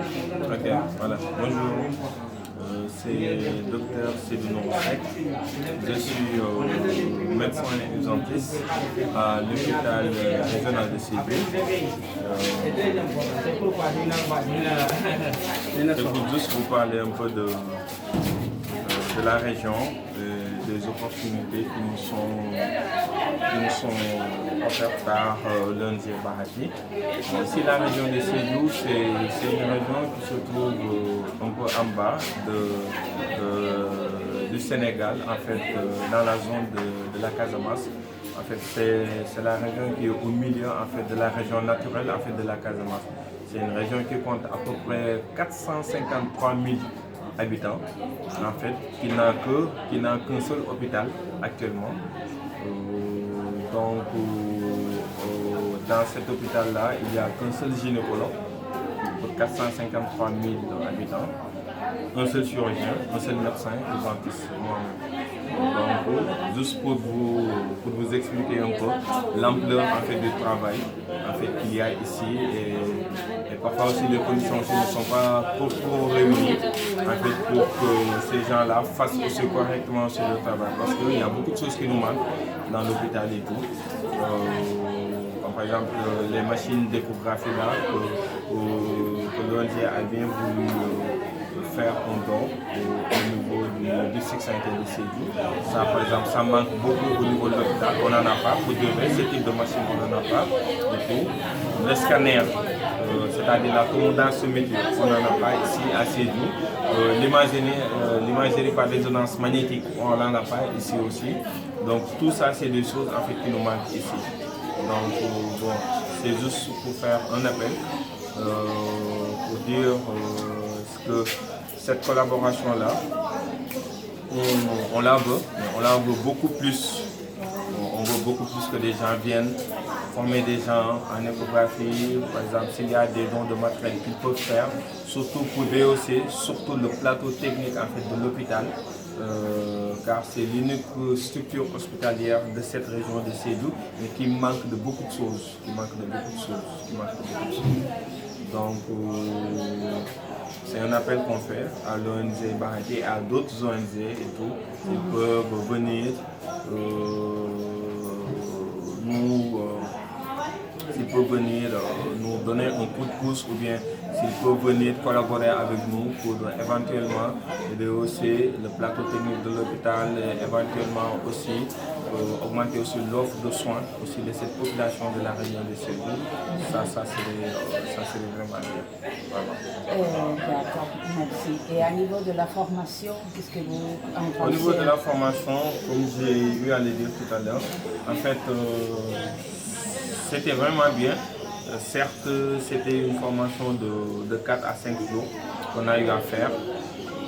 Ok, voilà. Bonjour, c'est Dr Seydou Nourek. Je suis médecin et urgentiste à l'hôpital régional de Sédhiou. Je voudrais juste vous parler un peu de la région, des opportunités qui nous sont offertes par l'ONG Bahati. Ici, la région de Sédhiou, c'est une région qui se trouve un peu en bas du Sénégal, en fait, dans la zone de la Casamance. En fait, c'est la région qui est au milieu en fait, de la région naturelle en fait, de la Casamance. C'est une région qui compte à peu près 453 000 habitants, en fait, qui n'a qu'un seul hôpital actuellement. Dans cet hôpital-là, il n'y a qu'un seul gynécologue pour 453 000 habitants, un seul chirurgien, un seul médecin, urgentiste, moi-même. Donc, juste pour vous expliquer un peu l'ampleur en fait, du travail en fait, qu'il y a ici et parfois aussi les conditions aussi ne sont pas trop réunies en fait, pour que ces gens-là fassent aussi correctement sur le travail parce qu'il y a beaucoup de choses qui nous manquent dans l'hôpital et tout. Comme par exemple les machines d'échographie là que l'ONG a bien voulu faire un don au niveau du district sanitaire de Sédhiou. Ça, par exemple, ça manque beaucoup au niveau de l'hôpital. On n'en a pas. Pour de vrai, ce type de machine, on n'en a pas du tout. Le scanner, c'est-à-dire la commandance métier, on n'en a pas ici à Sédhiou. L'imagerie par résonance magnétique, on n'en a pas ici aussi. Donc tout ça, c'est des choses en fait, qui nous manquent ici. Donc bon, c'est juste pour faire un appel, pour dire que cette collaboration-là, on la veut, mais on la veut beaucoup plus. On veut beaucoup plus que les gens viennent former des gens en échographie, par exemple s'il y a des dons de matériel qu'ils peuvent faire, surtout pour VOC, surtout le plateau technique en fait, de l'hôpital, car c'est l'unique structure hospitalière de cette région de Sédhiou, mais qui manque de beaucoup de choses. Donc, c'est un appel qu'on fait à l'ONG Bahati et à d'autres ONG et tout. Ils peuvent venir nous donner un coup de pouce ou bien s'ils peuvent venir collaborer avec nous pour éventuellement aider aussi le plateau technique de l'hôpital et éventuellement aussi augmenter aussi l'offre de soins aussi de cette population de la région de Sédhiou. Ça serait vraiment bien. Voilà. D'accord, merci. Et à niveau de la formation, qu'est-ce que vous en pensez? Au niveau de la formation, comme j'ai eu à le dire tout à l'heure, en fait, c'était vraiment bien. Certes, c'était une formation de 4 à 5 jours qu'on a eu à faire,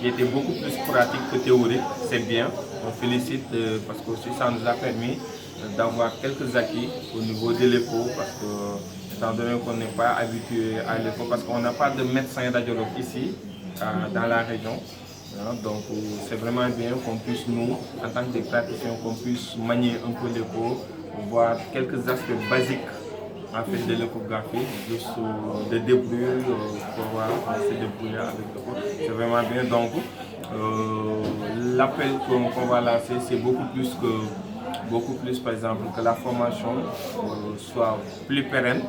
qui était beaucoup plus pratique que théorique. C'est bien, on félicite parce que aussi ça nous a permis d'avoir quelques acquis au niveau de l'écho, parce que étant donné qu'on n'est pas habitué à l'écho, parce qu'on n'a pas de médecin radiologue ici, dans la région. Donc c'est vraiment bien qu'on puisse nous, en tant que praticiens, qu'on puisse manier un peu l'écho, voir quelques aspects basiques en fait de l'échographie, juste de débrouiller pour pouvoir se débrouiller avec l'écho. C'est vraiment bien. Donc l'appel qu'on va lancer, c'est beaucoup plus par exemple que la formation soit plus pérenne,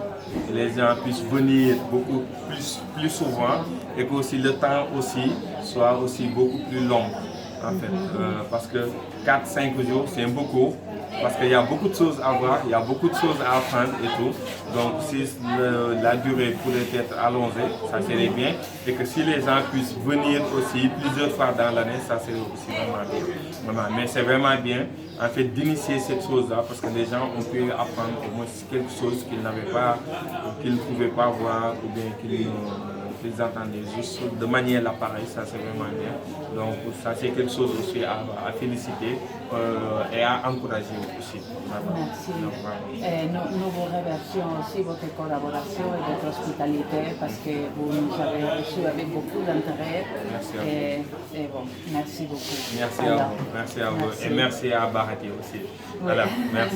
que les gens puissent venir beaucoup plus souvent et que aussi le temps aussi soit aussi beaucoup plus long en fait, parce que 4-5 jours c'est un peu court. Parce qu'il y a beaucoup de choses à voir, il y a beaucoup de choses à apprendre et tout. Donc si la durée pourrait être allongée, ça serait bien. Et que si les gens puissent venir aussi plusieurs fois dans l'année, ça serait aussi vraiment bien. Vraiment. Mais c'est vraiment bien en fait d'initier cette chose-là parce que les gens ont pu apprendre au moins quelque chose qu'ils n'avaient pas, qu'ils ne pouvaient pas voir ou bien qu'ils entendaient juste de manière l'appareil, ça c'est vraiment bien. Donc ça c'est quelque chose aussi à féliciter et à encourager aussi. Merci. Nous vous remercions aussi votre collaboration et votre hospitalité parce que vous nous avez reçus avec beaucoup d'intérêt. Merci à vous. Et bon, merci beaucoup. Merci à vous. Merci à vous. Et merci à Bahati aussi. Voilà, merci.